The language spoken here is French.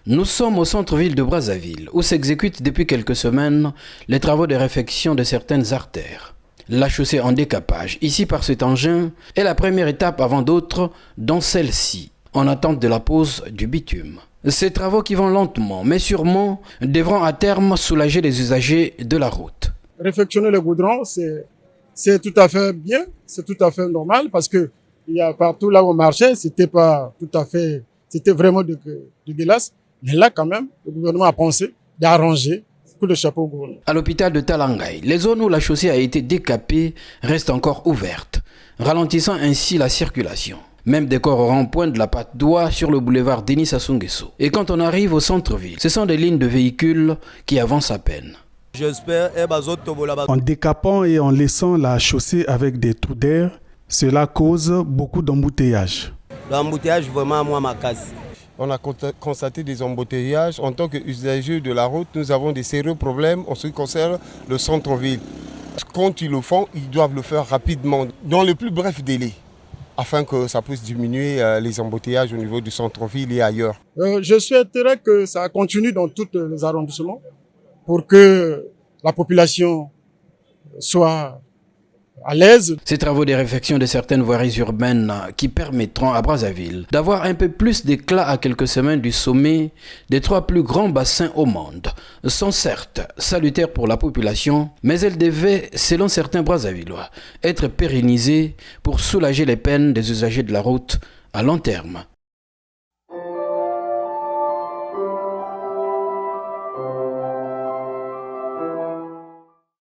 Nous sommes au centre-ville de Brazzaville, où s'exécutent depuis quelques semaines les travaux de réfection de certaines artères. La chaussée en décapage, ici par cet engin, est la première étape avant d'autres, dont celle-ci, en attente de la pose du bitume. Ces travaux qui vont lentement, mais sûrement, devront à terme soulager les usagers de la route. Réfectionner le goudron, c'est tout à fait bien, c'est tout à fait normal, parce que il y a partout là où on marchait, c'était vraiment dégueulasse. Mais là, quand même, le gouvernement a pensé d'arranger coup de chapeau au gouvernement. À l'hôpital de Talangay, les zones où la chaussée a été décapée restent encore ouvertes, ralentissant ainsi la circulation. Même décor au rond-point de la Patte d'Oie sur le boulevard Denis Sassou Nguesso. Et quand on arrive au centre-ville, ce sont des lignes de véhicules qui avancent à peine. En décapant et en laissant la chaussée avec des trous d'air, cela cause beaucoup d'embouteillages. L'embouteillage, vraiment, moi, ma casse. On a constaté des embouteillages. En tant qu'usagers de la route, nous avons des sérieux problèmes en ce qui concerne le centre-ville. Quand ils le font, ils doivent le faire rapidement, dans le plus bref délai, afin que ça puisse diminuer les embouteillages au niveau du centre-ville et ailleurs. Je souhaiterais que ça continue dans tous les arrondissements pour que la population soit à l'aise. Ces travaux de réfection de certaines voiries urbaines qui permettront à Brazzaville d'avoir un peu plus d'éclat à quelques semaines du sommet des 3 plus grands bassins au monde sont certes salutaires pour la population, mais elles devaient, selon certains Brazzavillois, être pérennisées pour soulager les peines des usagers de la route à long terme.